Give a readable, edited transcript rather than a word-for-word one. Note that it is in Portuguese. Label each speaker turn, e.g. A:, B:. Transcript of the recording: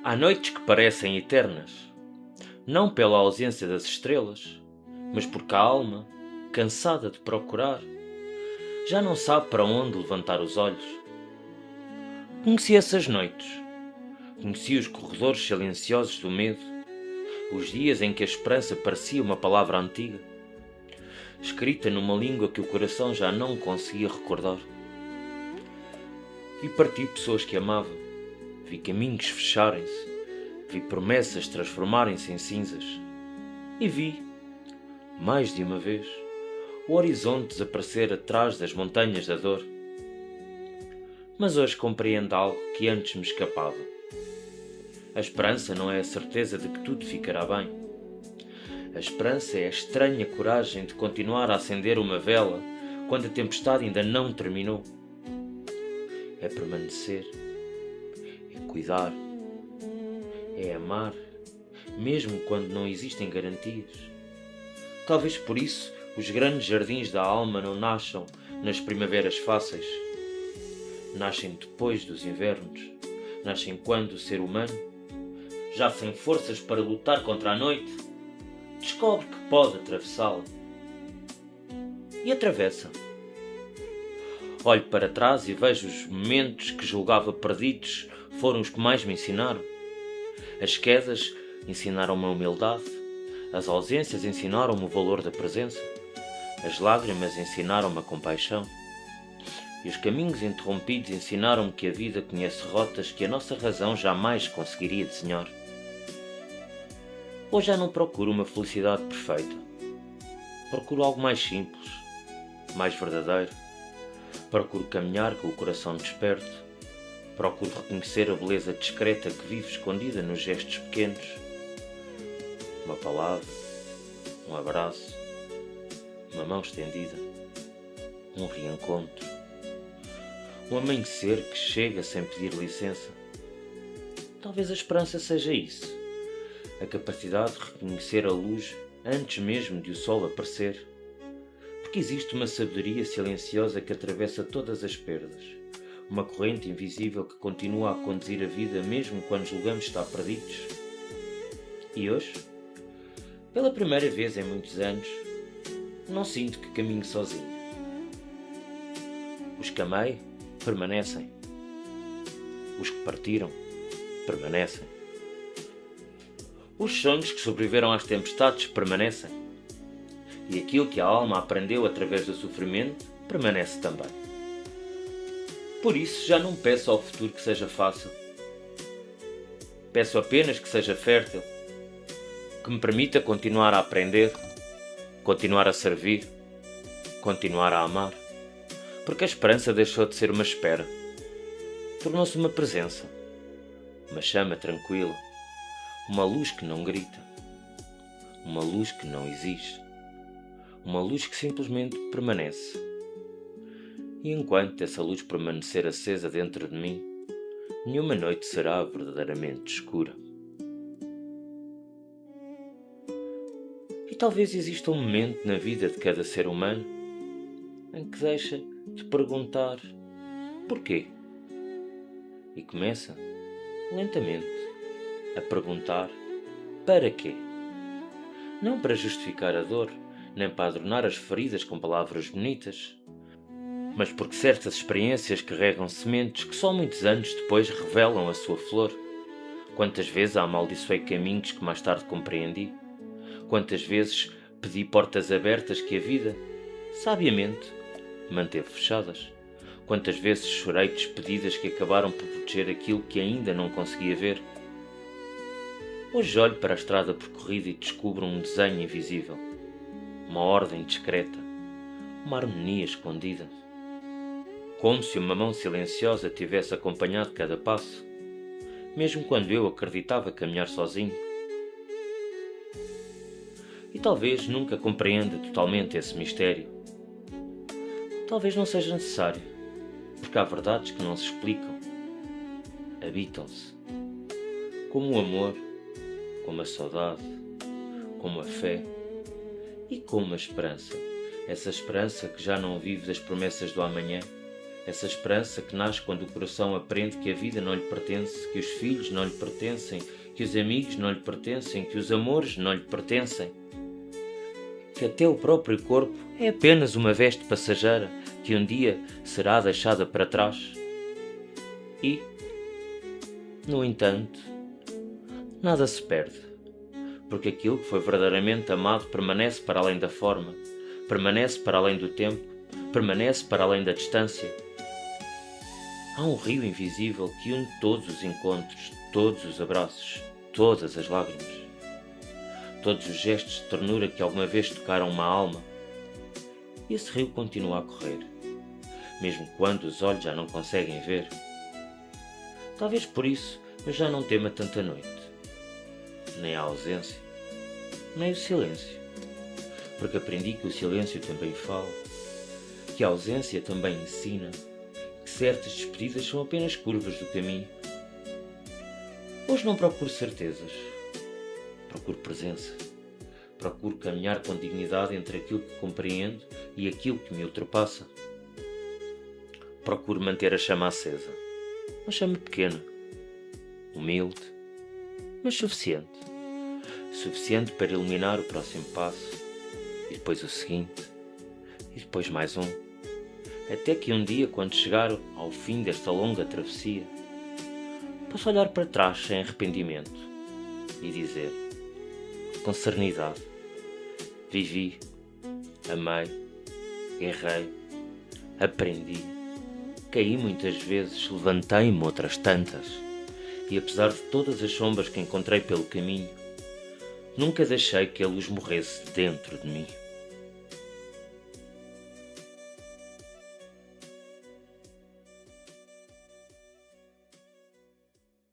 A: Há noites que parecem eternas, não pela ausência das estrelas, mas porque a alma, cansada de procurar, já não sabe para onde levantar os olhos. Conheci essas noites, conheci os corredores silenciosos do medo, os dias em que a esperança parecia uma palavra antiga, escrita numa língua que o coração já não conseguia recordar. Vi partir pessoas que amava, vi caminhos fecharem-se, vi promessas transformarem-se em cinzas e vi, mais de uma vez, o horizonte desaparecer atrás das montanhas da dor. Mas hoje compreendo algo que antes me escapava. A esperança não é a certeza de que tudo ficará bem. A esperança é a estranha coragem de continuar a acender uma vela quando a tempestade ainda não terminou. É permanecer, é cuidar, é amar, mesmo quando não existem garantias. Talvez por isso os grandes jardins da alma não nasçam nas primaveras fáceis. Nascem depois dos invernos, nascem quando o ser humano, já sem forças para lutar contra a noite, descobre que pode atravessá-la. E atravessa. Olho para trás e vejo os momentos que julgava perdidos foram os que mais me ensinaram. As quedas ensinaram-me a humildade, as ausências ensinaram-me o valor da presença, as lágrimas ensinaram-me a compaixão, e os caminhos interrompidos ensinaram-me que a vida conhece rotas que a nossa razão jamais conseguiria desenhar. Hoje já não procuro uma felicidade perfeita. Procuro algo mais simples, mais verdadeiro. Procuro caminhar com o coração desperto. Procuro reconhecer a beleza discreta que vive escondida nos gestos pequenos. Uma palavra, um abraço, uma mão estendida, um reencontro, um amanhecer que chega sem pedir licença. Talvez a esperança seja isso, a capacidade de reconhecer a luz antes mesmo de o sol aparecer, porque existe uma sabedoria silenciosa que atravessa todas as perdas, uma corrente invisível que continua a conduzir a vida mesmo quando julgamos estar perdidos. E hoje, pela primeira vez em muitos anos, não sinto que caminho sozinho. Os que amei permanecem. Os que partiram permanecem. Os sonhos que sobreviveram às tempestades permanecem. E aquilo que a alma aprendeu através do sofrimento permanece também. Por isso já não peço ao futuro que seja fácil. Peço apenas que seja fértil, que me permita continuar a aprender, continuar a servir, continuar a amar. Porque a esperança deixou de ser uma espera. Tornou-se uma presença, uma chama tranquila, uma luz que não grita, uma luz que não exige, uma luz que simplesmente permanece. E enquanto essa luz permanecer acesa dentro de mim, nenhuma noite será verdadeiramente escura. E talvez exista um momento na vida de cada ser humano em que deixa de perguntar porquê e começa, lentamente, a perguntar para quê. Não para justificar a dor, nem para adornar as feridas com palavras bonitas, mas porque certas experiências carregam sementes que só muitos anos depois revelam a sua flor. Quantas vezes amaldiçoei caminhos que mais tarde compreendi? Quantas vezes pedi portas abertas que a vida, sabiamente, manteve fechadas? Quantas vezes chorei despedidas que acabaram por proteger aquilo que ainda não conseguia ver? Hoje olho para a estrada percorrida e descubro um desenho invisível, uma ordem discreta, uma harmonia escondida. Como se uma mão silenciosa tivesse acompanhado cada passo, mesmo quando eu acreditava caminhar sozinho. E talvez nunca compreenda totalmente esse mistério. Talvez não seja necessário, porque há verdades que não se explicam. Habitam-se. Como o amor, como a saudade, como a fé e como a esperança. Essa esperança que já não vive das promessas do amanhã, Essa esperança que nasce quando o coração aprende que a vida não lhe pertence, que os filhos não lhe pertencem, que os amigos não lhe pertencem, que os amores não lhe pertencem, que até o próprio corpo é apenas uma veste passageira que um dia será deixada para trás. E, no entanto, nada se perde, porque aquilo que foi verdadeiramente amado permanece para além da forma, permanece para além do tempo, permanece para além da distância. Há um rio invisível que une todos os encontros, todos os abraços, todas as lágrimas, todos os gestos de ternura que alguma vez tocaram uma alma. E esse rio continua a correr, mesmo quando os olhos já não conseguem ver. Talvez por isso eu já não tema tanta noite, nem a ausência, nem o silêncio, porque aprendi que o silêncio também fala, que a ausência também ensina, que certas despedidas são apenas curvas do caminho. Hoje não procuro certezas, procuro presença, procuro caminhar com dignidade entre aquilo que compreendo e aquilo que me ultrapassa. Procuro manter a chama acesa, uma chama pequena, humilde, mas suficiente. Suficiente para iluminar o próximo passo, e depois o seguinte, e depois mais um, até que um dia, quando chegar ao fim desta longa travessia, possa olhar para trás sem arrependimento e dizer, com serenidade, vivi, amei, errei, aprendi, caí muitas vezes, levantei-me outras tantas, e apesar de todas as sombras que encontrei pelo caminho, nunca deixei que a luz morresse dentro de mim.